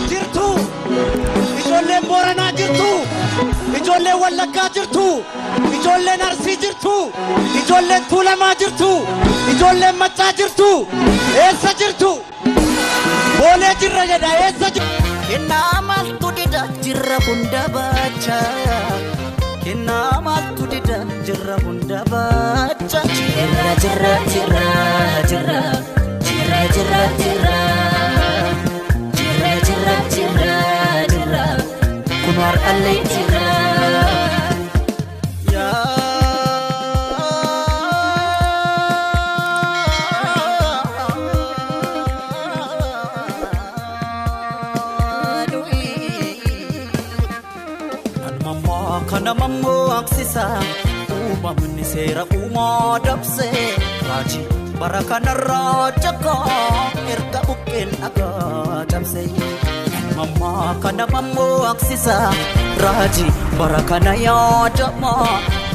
jirtu ijoolleen Booranaa jirtu ijoolleen Wallaggaa jirtu ijoolleen Arsii jirtu ijoolleen Tuulamaa jirtu ijoolleen Maccaa jirtu eessa jirtu boolee jirra jedha eessa jirtu Kennaamaltu dida jirra hunda bacha Kennaamaltu dida jirra hunda bacha Jirra jirra jirra jirra jirra jirra jirra jirra jirra jirra jirra Kunar alai jirra Ya Kana mammo aksisa Umamni sera umadapse Raji barakana rajaka Erga bukin aga damse Mamma kana mammo aksisa Raji barakana yajama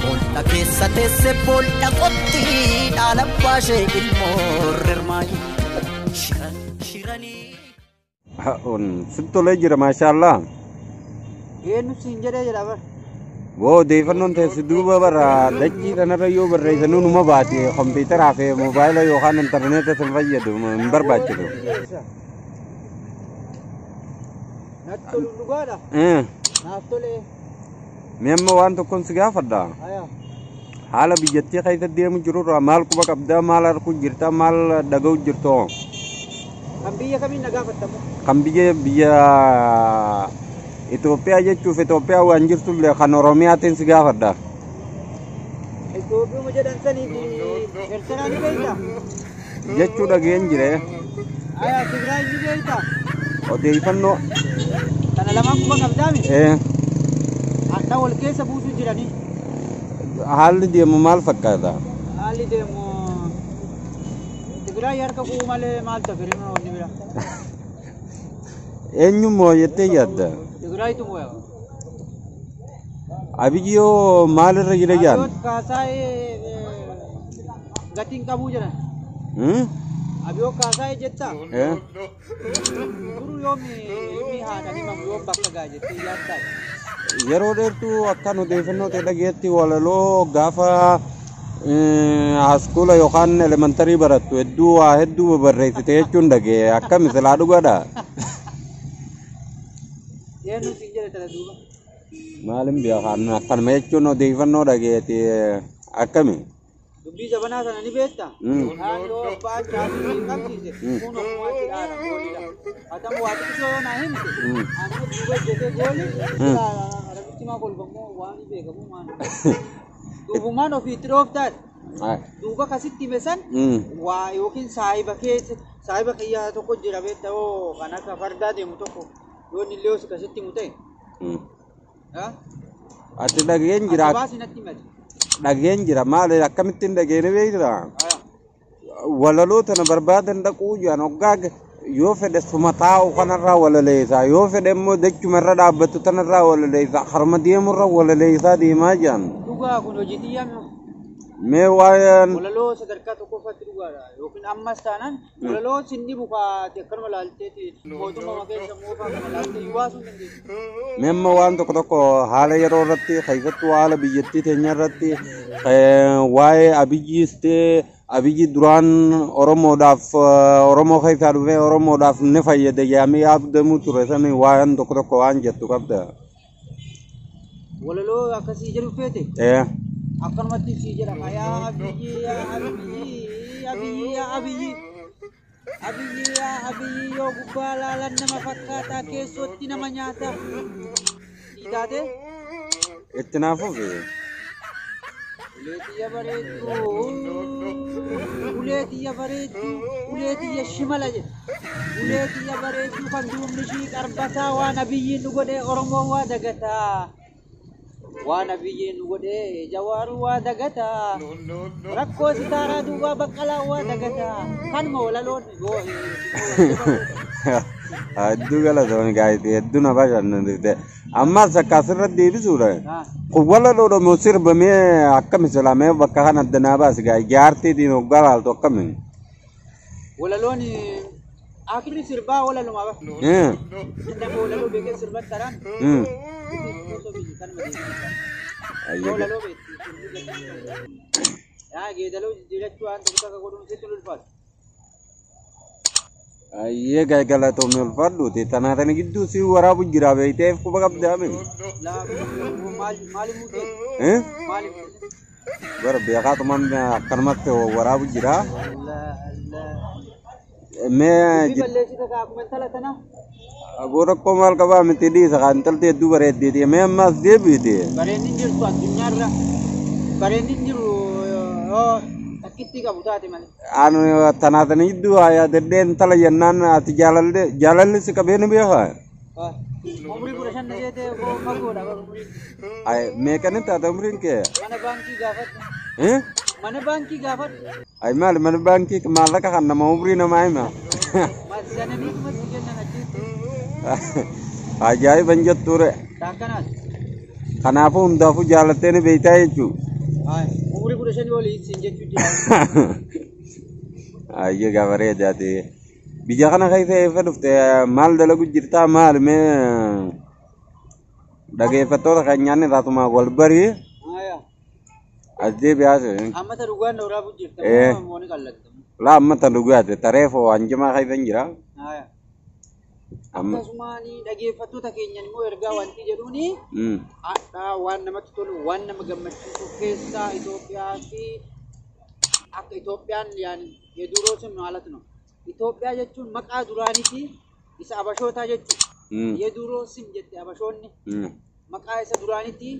Bolna kesa tese bolna kotti Dalam bashe ilmorrermai Shirani Sitto lejjira mashallah Eenyu siin jedhee jedha bar. Wo deefannoon teessi duuba bara dachii kanarra yoo barreessanuu numa baate kompiitaraa fi moobaayila yookaan intarneeta sin fayyadu hin barbaachisu. Natti tolu dhugaadha. Naaf tolee. Mee amma waan tokkoon si gaafadha. Haala biyyattii keessa deemu jirurraa maal quba qabdaa maal arguu jirta maal dhaga'u jirtu. Kan biyya kamiin na gaafattamu? Kan biyya Itoophiyaa jechuuf Itoophiyaa waan jirtullee kan Oromiyaatiin si gaafadha. Itoophiyaa jedhan saniif Eertiraa ni beektaa? Jechuu dhageen jire. Tigraay ni beektaa? Odeeffannoo. Kana lamaan quba qabdaami? Hadha wal keessa buusuu jiranii. Haalli deemu maal fakkaata? Haalli deemu Tigraay harka bu'u malee maal tafirima wanni bira? Eenyummoo jettee yaadda? Tigraay tumoo yaa. Abiyyoo maalirra jira jaan? Abiyyoo kaasaa'ee gatiin qabuu jedhan. Abiyyoo kaasaa'ee jettaa? Duru yoomi ilmi haadhanii mamu yoom bakka gaa jettee yaaddaa? Yeroo dheertuu akkan odeeffannoo ta'e dhageetti walaloo gaafa haaskuula yookaan elementarii barattu hedduu waa hedduu barreessite jechuun dhagee akkami silaa dhugaadha? Eenyu siin jedhe tana duuba? Maalin beekan akkanuma jechuun odeeffannoo dhageeti akkami? Dubbii jabanaa sana ni beektaa? Naannoo abbaa chaasii hin qabsiise kun ofumaatti dhaala goolidha. Hatamu waa xiqqisoo yoo naa himte amma duuba jetee gooli arabichi maa kolfammoo waan beekamu maal duubumaan ofiitti dhooftaadha. Duuba kasitti hime san waa yookiin saahiba kiyyaa tokko jira beektaa yoo kan akka fardaa deemu tokko yoon illee osi kasitti himu ta'e. Ati dhageen jira. Dhageen jira maali akkamittiin dhageene beektaa? Walaloo tana barbaadan dhaquu jiran hoggaa yoo fedhe suma taa'u kanarraa walaleessaa yoo fedhe immoo dachumarra dhaabbatu tanarraa walaleessaa harma deemurra walaleessaa deemaa jiran. Dhugaa kun hojii xiyyaame. Mee waa'een walaloo sadarkaa tokkoffaatti dhugaadha yookiin ammas taanaan walaloo sinni bukaate akkanuma laalteeti mootummaa keessa moofaa kana laaltee yubaasuu dandeessu. Mee amma waan tokko tokko haala yeroo irratti keessattuu haala biyyattii teenya irratti waa'ee Abiyyiis ta'e Abiyyi duraan Oromoodhaaf Oromoo keessaa dhufee Oromoodhaaf ni fayyada yaamee abdamuu ture sani waan tokko tokko waan jettu qabda. Walaloo akkasii jedhu feete? Akkanumatti si jedha yaa Abiyyi yaa Abiyyi Abiyyi yaa Abiyyi Abiyyi yaa Abiyyi yoo gubbaa laalan nama fakkaataa keessootti nama nyaata. Siitaate? Itti naafuuf. Uleetiyya bareedduu uleetiyya bareedduu uleetiyya shimala jedha. Uleetiyya bareedduu kan duubni ishii qarbataa waan Abiyyiin nu godhee Oromoon waa dagataa. Waan Abiyyiin nu godhee Jawaaru waa dagataa. Rakkoo sitaaraa duubaa baqqalaa waa dagataa. Kanuma walaloon hedduu galatoon gaayitee hedduu na bashannansiifte ammas akka asirratti deebisuudha. Kun walaloodha moo sirbamee akkami silamee bakka kana addanaa baasi gaayii jaartiitiin hoggaa laaltu akkami? Walaloon Akhirnya sirba wala lumaba. Tidak wala lu bikin sirba taran. Wala lu bikin. Ya, gitu lu jilat tuan tu kita kau dulu situ lupa. Iya gagal atau melfadu ti tanah tanah gitu sih warabu jirabe itu aku bakal jamin. Lah, mali mungkin. Mali. Berbiasa teman akan mati warabu jira. Me Balle sih tak aku mental tanah. agora komal kaba mitidi sakantal te du bare di me mas de bi de. Barenin jiru tuan dunyarra. Barenin jiru oh takiti ka buta ati mali. Anu tanah tanah itu ayah den tala yannan ati jalal si kabene bi ha. Umri purasan na jete ko magoda umri. Ay me kanin ta umrin ke. Mana bangki gafat. Mana bangki gafat. Ay mal man bangki kemala ka kan nama umri nama ay ma. Masana ni ko masigan na jete. Ajay banjat ture. Takanas. Kenapa undafu jalatene beita itu? Ay, umri purasan ni wali sinje cuti. Ayo gabare jadi. Bijakana kayak fedufte mal dalagu jirta mal me dage fator kanyane ratuma golbari Aya. ajje biasa Amma ta rugan ora bujirta mo ni kallat. la amma taluga te tarefo anjama kayak jira Aya. amma Sumani dage fatu ta kenya ni mo erga wanti jeduni. Ada wan nama tutulu wan nama gammachiisu keessa Itoophiyaati akka Itoophiyaan yaan yeduroo sun maalatno Itoophiyaa jechuun maqaa duraaniiti isa abashootaa jechuudha. Yeduroo sim jette abashoonni maqaa isa duraaniiti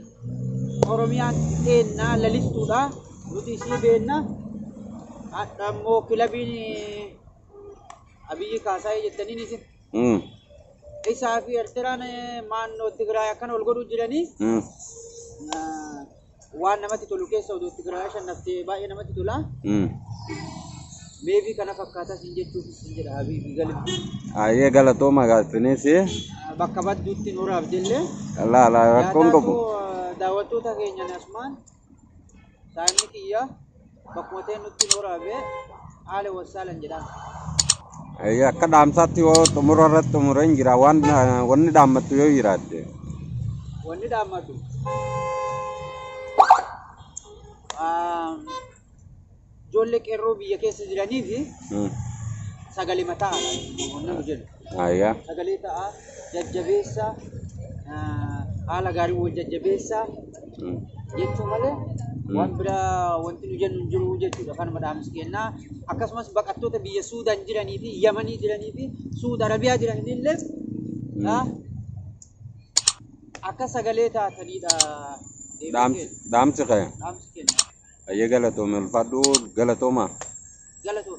Oromiyaan eenna lalistuudha nuti isii beenna hadha immoo kilabiin Abiyyi Kaasaayee jettaniin isin isaa fi Eertiraan maannoo Tigraay akkan ol godhuu jiranii waan namatti tolu keessa oduu Tigraay shannaftee baay'ee namatti tola. Maybe kana fakkaata sin jechuuf sin jedha Habibi galbi. Aye galatoma galfinisi. Bakka badduutti nuuraaf dillee. La rakkoon qabu. Daawwattoota keenya asmaan saanni kiyya bakkuma ta'e nutti nuuraafee haala wasaalan jedhama. Aye akka dhaamsaatti yoo xumura irratti xumureen jira wanni dhaammattu yoo jiraate. Wanni dhaammatu. Ijoollee qeerroo biyya keessa jiranii fi sagalee mataa nama jedhu. Sagalee ta'a jajjabeessa haala gaarii wal jajjabeessa jechuun malee waan biraa wanti nu jennu hin jiru jechuudha kanuma dhaamsi kennaa. Akkasumas baqattoota biyya Suudaan jiranii fi Yamanii jiranii fi Suud Arabiyaa jiranii illee akka sagalee taatanidha. Dhaamsi kaya. Dhaamsi kennaa. Aye galatoma ulfadhu galatoma. Galatoma.